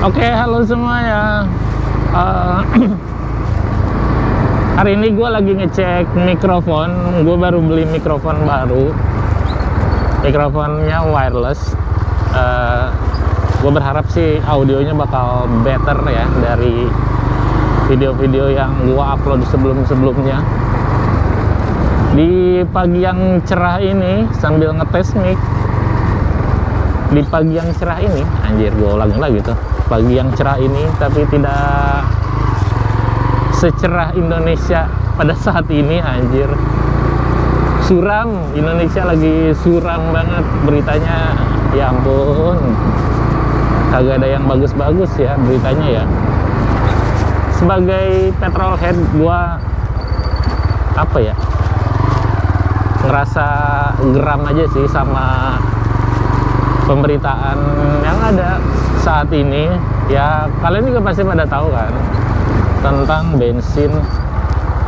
Oke, halo semua ya. Hari ini gue lagi ngecek mikrofon. Gue baru beli mikrofon baru. Mikrofonnya wireless. Gue berharap sih audionya bakal better ya dari video-video yang gue upload sebelum-sebelumnya. Di pagi yang cerah ini sambil ngetes mic. Di pagi yang cerah ini, anjir gue ulangin lagi tuh. Pagi yang cerah ini, tapi tidak secerah Indonesia pada saat ini, anjir. Suram, Indonesia lagi suram banget beritanya. Ya ampun, kagak ada yang bagus-bagus ya beritanya ya. Sebagai petrolhead, gua apa ya, ngerasa geram aja sih sama pemberitaan yang ada saat ini. Ya kalian juga pasti pada tahu kan tentang bensin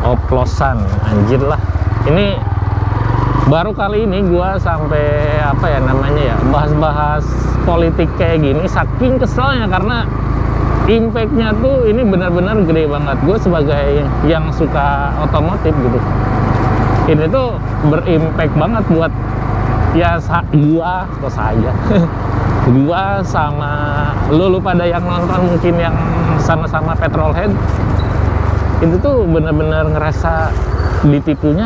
oplosan, anjir lah. Ini baru kali ini gua sampai apa ya namanya ya, bahas-bahas politik kayak gini, saking keselnya karena impactnya tuh ini benar-benar gede banget. Gue sebagai yang suka otomotif gitu, ini tuh berimpact banget buat ya gua kok saja gua sama lu pada yang nonton, mungkin yang sama-sama petrolhead, itu tuh bener-bener ngerasa ditipu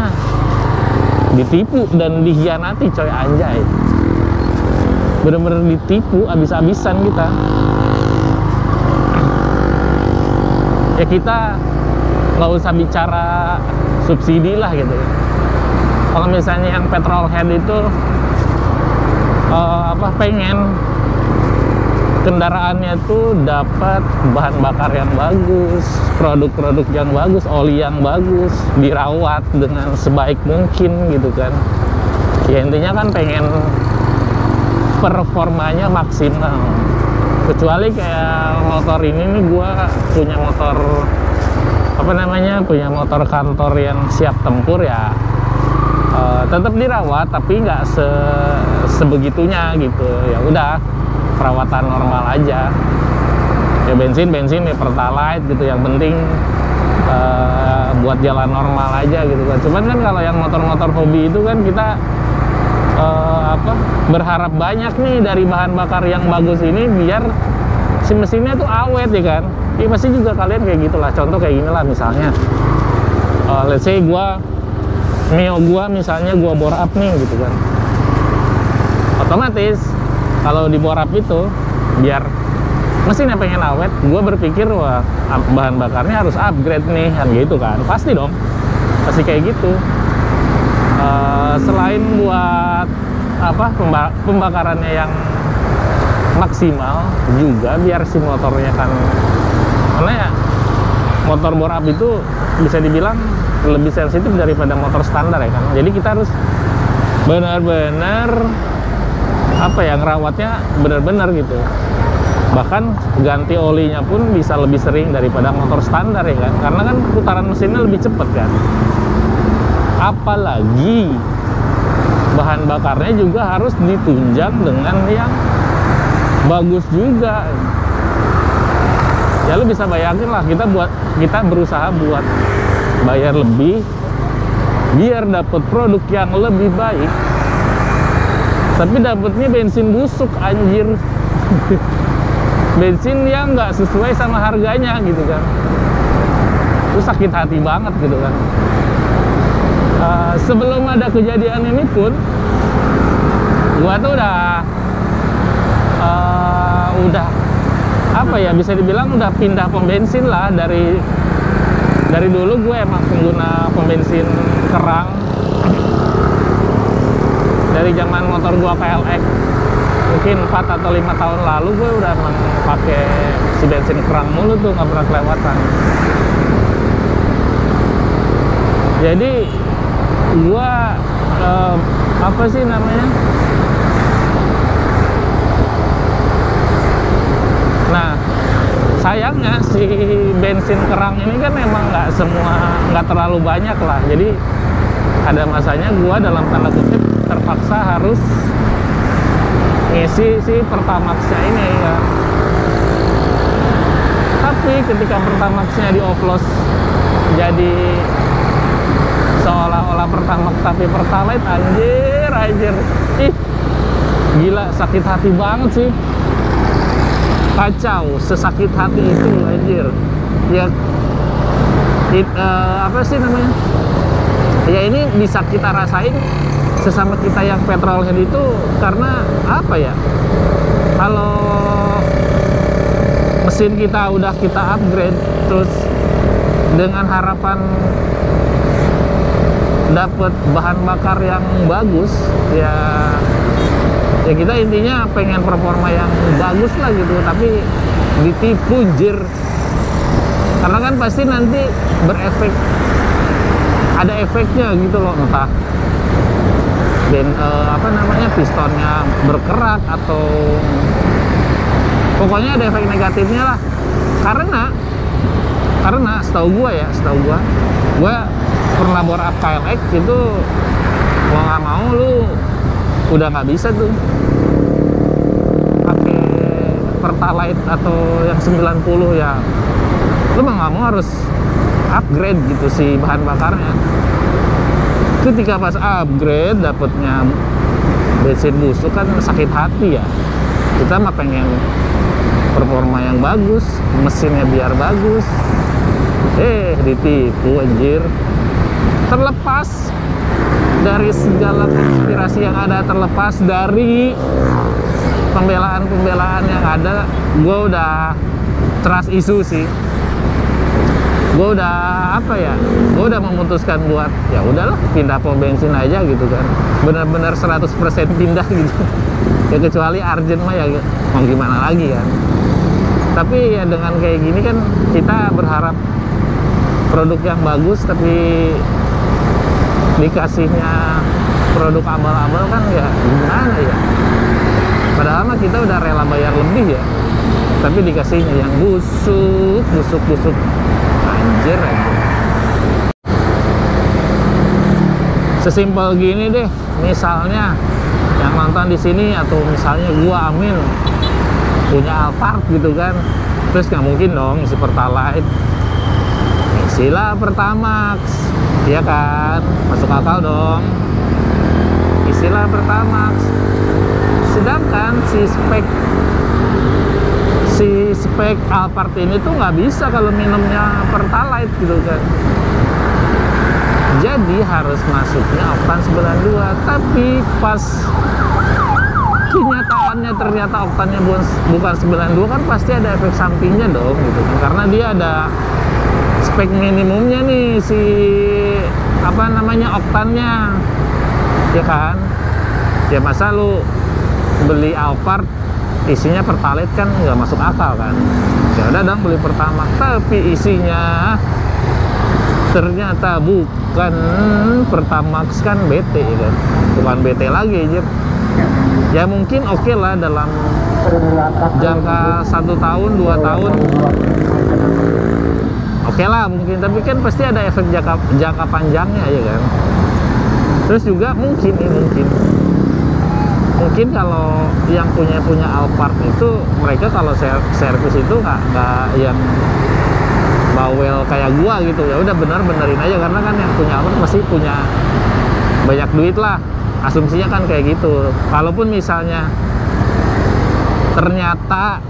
dan dikhianati, coy, anjay. Bener-bener ditipu abis-abisan kita. Ya kita nggak usah bicara subsidi lah gitu. Kalau misalnya yang petrolhead itu pengen kendaraannya tuh dapat bahan bakar yang bagus, produk-produk yang bagus, oli yang bagus, dirawat dengan sebaik mungkin gitu kan. Ya intinya kan pengen performanya maksimal. Kecuali kayak motor ini nih, gua punya motor punya motor kantor yang siap tempur ya. Tetap dirawat tapi nggak sebegitunya gitu. Ya udah, perawatan normal aja. Ya bensin ya Pertalite gitu, yang penting buat jalan normal aja gitu kan. Cuman kan kalau yang motor-motor hobi itu kan kita berharap banyak nih dari bahan bakar yang bagus ini biar si mesinnya tuh awet ya kan. Ya pasti juga kalian kayak gitulah. Contoh kayak gini lah misalnya, let's say Mio gua misalnya gua bore up nih gitu kan. Otomatis kalau di bore up itu biar mesinnya pengen awet, gua berpikir wah bahan bakarnya harus upgrade nih kan gitu kan. Pasti dong. Pasti kayak gitu. Selain buat pembakarannya yang maksimal, juga biar si motornya kan, karena ya motor bore up itu bisa dibilang lebih sensitif daripada motor standar ya kan. Jadi kita harus benar-benar ngerawatnya benar-benar gitu. Bahkan ganti olinya pun bisa lebih sering daripada motor standar ya kan, karena kan putaran mesinnya lebih cepat kan. Apalagi bahan bakarnya juga harus ditunjang dengan yang bagus juga. Ya lu bisa bayangin lah, kita berusaha buat bayar lebih biar dapat produk yang lebih baik, tapi dapatnya bensin busuk, anjir. Bensin yang nggak sesuai sama harganya gitu kan. Itu sakit hati banget gitu kan. Sebelum ada kejadian ini pun gua tuh udah bisa dibilang udah pindah pembensin lah. Dari dulu gue emang pengguna pembensin kerang. Dari zaman motor gue KLX mungkin 4 atau 5 tahun lalu, gue udah emang pakai si bensin kerang mulu tuh, nggak pernah kelewatan. Jadi gue nah sayangnya si bensin kerang ini kan emang nggak terlalu banyak lah. Jadi ada masanya gua dalam tanda kutip terpaksa harus ngisi si Pertamax-nya ini ya. Tapi ketika Pertamax-nya dioplos jadi seolah-olah Pertamax tapi Pertalite, anjir. Ih, gila, sakit hati banget sih. Kacau, sesakit hati itu, anjir. Ya, apa sih namanya? Ya ini bisa kita rasain sesama kita yang petrolhead itu karena apa ya? Kalau mesin kita udah kita upgrade terus dengan harapan dapat bahan bakar yang bagus, ya kita intinya pengen performa yang bagus lah gitu, tapi ditipu jir. Karena kan pasti nanti berefek, ada efeknya gitu loh, entah apa namanya, pistonnya berkerak atau pokoknya ada efek negatifnya lah. Karena setahu gua pernah bore up KLX itu mau nggak mau lu udah nggak bisa tuh pakai Pertalite atau yang 90 ya, lu mau nggak mau harus upgrade gitu si bahan bakarnya. Ketika pas upgrade dapetnya bensin busuk kan sakit hati ya. Kita mah pengen performa yang bagus, mesinnya biar bagus, ditipu anjir. Terlepas dari segala konspirasi yang ada, terlepas dari pembelaan yang ada, gue udah trust isu sih. Gue udah gue udah memutuskan buat ya udahlah pindah pom bensin aja gitu kan, bener-bener 100% pindah gitu. Ya kecuali urgent mah ya mau gimana lagi kan. Tapi ya dengan kayak gini kan kita berharap produk yang bagus, tapi dikasihnya produk abal-abal kan ya gimana ya. Padahal mah kita udah rela bayar lebih ya, tapi dikasihnya yang busuk. Anjir. Sesimpel gini deh, misalnya yang nonton di sini atau misalnya gua Amin punya Alphard gitu kan, terus nggak mungkin dong isi Pertalite, isilah Pertamax, ya kan, masuk akal dong, isilah Pertamax. Sedangkan si spek Alphard ini tuh nggak bisa kalau minumnya Pertalite gitu kan. Jadi harus masuknya oktan 92. Tapi pas kenyataannya ternyata oktannya bukan 92 kan pasti ada efek sampingnya dong gitu kan. Karena dia ada spek minimumnya nih si apa namanya oktannya, ya kan. Ya masa lu beli Alphard isinya Pertalite kan nggak masuk akal kan. Ya udah dong beli Pertamax, tapi isinya ternyata bukan Pertamax kan BT kan, bukan BT lagi aja. Ya mungkin oke lah dalam jangka 1 tahun 2 tahun oke lah mungkin, tapi kan pasti ada efek jangka panjangnya ya kan. Terus juga mungkin kalau yang punya Alphard itu mereka kalau servis itu nggak yang bawel kayak gua gitu. Ya udah benerin aja, karena kan yang punya Alphard pasti punya banyak duit lah, asumsinya kan kayak gitu. Kalaupun misalnya ternyata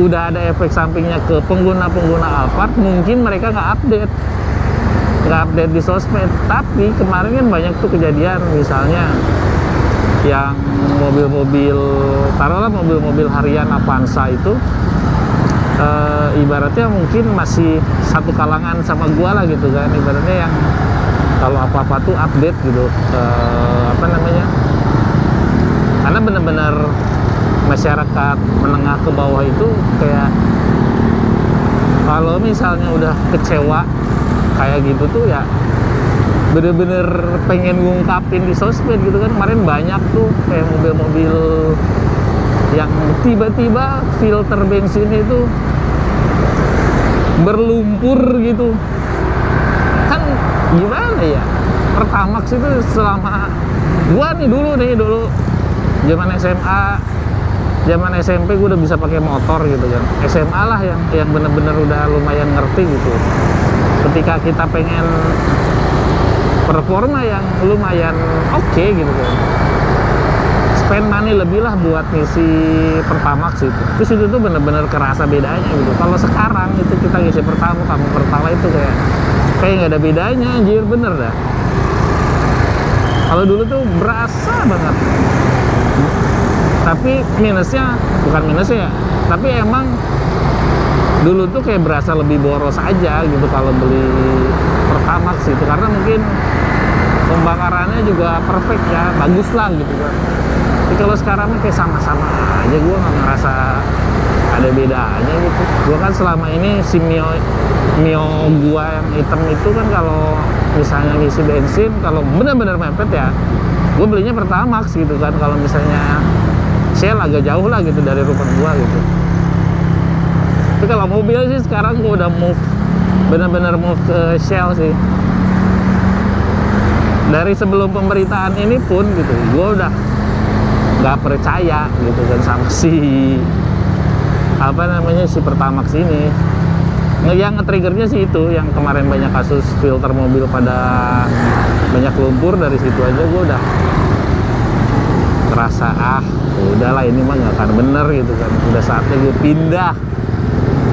udah ada efek sampingnya ke pengguna Alphard, mungkin mereka nggak update di sosmed. Tapi kemarin kan banyak tuh kejadian, misalnya yang mobil-mobil, taruhlah mobil-mobil harian Avanza itu ibaratnya mungkin masih satu kalangan sama gua lah gitu kan, ibaratnya yang kalau apa-apa tuh update gitu, apa namanya, karena bener-bener masyarakat menengah ke bawah itu kayak kalau misalnya udah kecewa kayak gitu tuh ya bener-bener pengen ngungkapin di sosmed gitu kan. Kemarin banyak tuh kayak mobil-mobil yang tiba-tiba filter bensinnya itu berlumpur gitu kan. Gimana ya, Pertamax itu selama gua dulu zaman SMA, zaman SMP gue udah bisa pakai motor gitu kan. SMA lah yang bener-bener udah lumayan ngerti gitu. Ketika kita pengen performa yang lumayan oke gitu kan, spend money lebih lah buat ngisi Pertamax itu. Terus itu tuh bener-bener kerasa bedanya gitu. Kalau sekarang itu kita ngisi Pertamax, kamu Pertalite itu kayak nggak ada bedanya, anjir, bener dah. Kalau dulu tuh berasa banget. Tapi minusnya, bukan minusnya ya, tapi emang dulu tuh kayak berasa lebih boros aja gitu kalau beli Pertamax itu, karena mungkin pembakarannya juga perfect ya, bagus lah gitu kan. Tapi kalau sekarang kayak sama-sama aja, gue nggak ngerasa ada bedanya gitu. Gue kan selama ini si Mio gue yang hitam itu kan, kalau misalnya ngisi bensin, kalau bener-bener mepet ya, gue belinya Pertamax gitu kan. Kalau misalnya Shell agak jauh lah gitu dari rumah gue gitu. Tapi kalau mobil sih sekarang gue udah bener-bener move ke Shell sih. Dari sebelum pemberitaan ini pun gitu, gue udah nggak percaya gitu kan sama si si Pertamax ini. Yang nge-triggernya sih itu, yang kemarin banyak kasus filter mobil pada banyak lumpur, dari situ aja gue udah terasa udahlah ini mah nggak akan bener gitu kan. Udah saatnya gue pindah,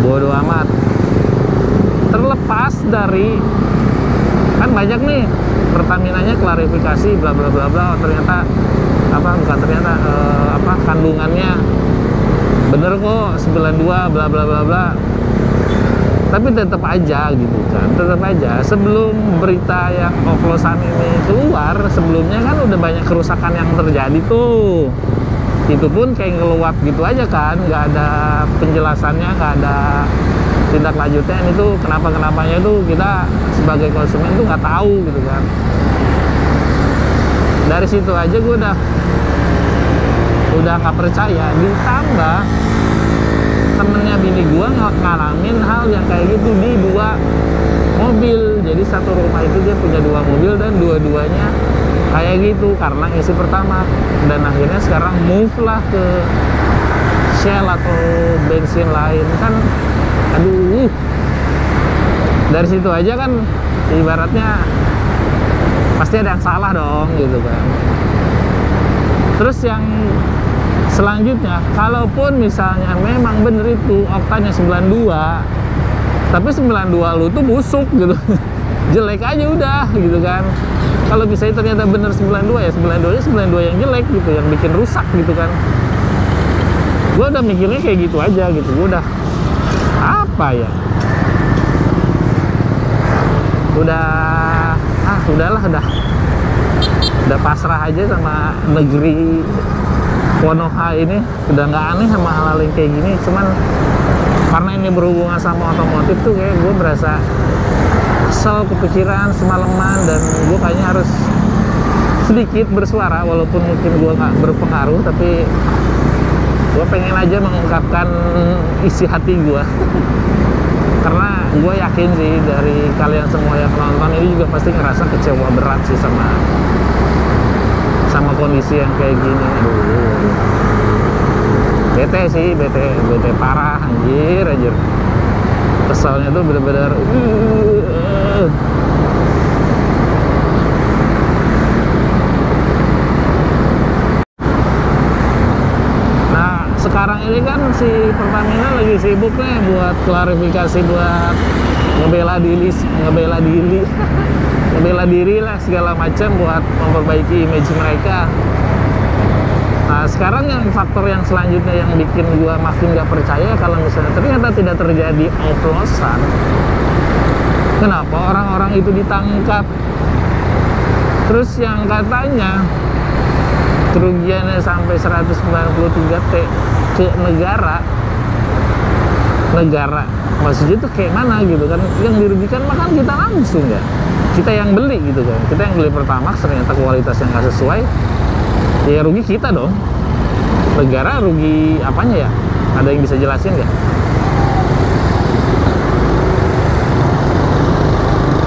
bodo amat. Terlepas dari kan banyak nih Pertaminanya klarifikasi bla bla bla bla, ternyata kandungannya bener kok 92 bla bla bla bla. Tapi tetap aja gitu kan, tetap aja sebelum berita yang oplosan ini keluar, sebelumnya kan udah banyak kerusakan yang terjadi tuh. Itu pun kayak ngeluap gitu aja kan, nggak ada penjelasannya, nggak ada tindak lanjutnya. Itu kenapanya itu kita sebagai konsumen tuh nggak tahu gitu kan. Dari situ aja gue udah nggak percaya. Ditambah temennya bini gue ngalamin hal yang kayak gitu di 2 mobil. Jadi satu rumah itu dia punya 2 mobil dan dua-duanya kayak gitu karena isi Pertamax. Dan akhirnya sekarang move lah ke Shell atau bensin lain kan. Aduh, dari situ aja kan ibaratnya pasti ada yang salah dong gitu kan. Terus yang selanjutnya, kalaupun misalnya memang bener itu oktannya 92, tapi 92 lu tuh busuk gitu jelek aja udah gitu kan. Kalau misalnya ternyata bener 92 ya 92 yang jelek gitu, yang bikin rusak gitu kan. Gue udah mikirnya kayak gitu aja gitu. Gue udah udahlah udah pasrah aja sama negeri Konoha ini. Udah nggak aneh sama hal-hal yang kayak gini. Cuman karena ini berhubungan sama otomotif tuh kayak gue berasa kesel, kepikiran semalaman, dan gue kayaknya harus sedikit bersuara walaupun mungkin gue nggak berpengaruh, tapi gue pengen aja mengungkapkan isi hati gue. Karena gue yakin sih dari kalian semua yang nonton ini juga pasti ngerasa kecewa berat sih sama kondisi yang kayak gini. Aduh, bete sih, bete parah, anjir. Keselnya tuh bener-bener sekarang ini kan si Pertamina lagi sibuk nih buat klarifikasi, buat ngebela diri lah segala macam buat memperbaiki image mereka. Nah sekarang yang faktor yang selanjutnya yang bikin gua makin gak percaya kalau misalnya ternyata tidak terjadi oplosan, kenapa orang-orang itu ditangkap? Terus yang katanya kerugiannya sampai 193 T ke negara, maksudnya tuh kayak mana gitu kan. Yang dirugikan mah kan kita langsung ya, kita yang beli gitu kan. Kita yang beli Pertamax ternyata kualitasnya nggak sesuai, ya rugi kita dong. Negara rugi apanya ya? Ada yang bisa jelasin nggak?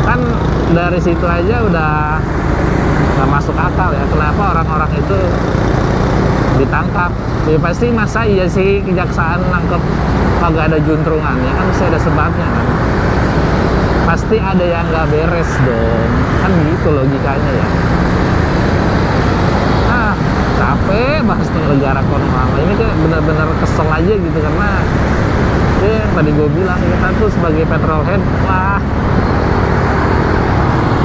Kan dari situ aja udah nggak masuk akal ya, kenapa orang-orang itu ditangkap. Ya pasti masa iya sih kejaksaan nangkep kagak ada juntrungannya, kan mesti ada sebabnya kan. Pasti ada yang nggak beres dong, kan gitu logikanya ya. Capek bahas negara Konohama ini, kayak bener-bener kesel aja gitu, karena yang tadi gue bilang, kita tuh sebagai petrolhead, wah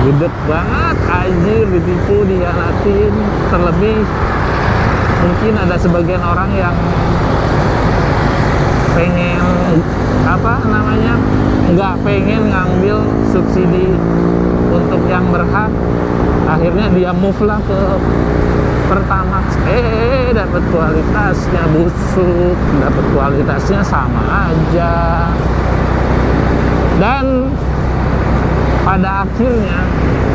gede banget, anjir, ditipu, dihianatin. Terlebih mungkin ada sebagian orang yang pengen nggak pengen ngambil subsidi untuk yang berhak, akhirnya dia move lah ke Pertamax, dapat kualitasnya busuk, dapat kualitasnya sama aja, dan pada akhirnya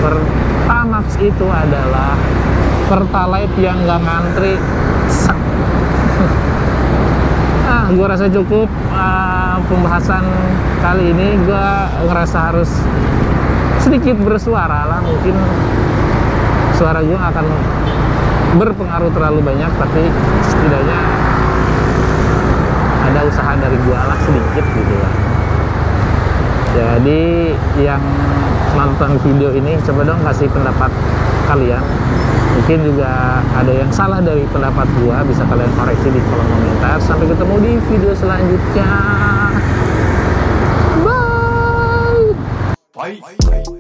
Pertamax itu adalah Pertalite yang nggak ngantri. Gue rasa cukup pembahasan kali ini. Gue ngerasa harus sedikit bersuara lah, mungkin suara gue akan berpengaruh terlalu banyak, tapi setidaknya ada usaha dari gue lah sedikit gitu lah. Jadi yang nonton video ini, coba dong kasih pendapat kalian. Mungkin juga ada yang salah dari pendapat gue, bisa kalian koreksi di kolom komentar. Sampai ketemu di video selanjutnya. Bye.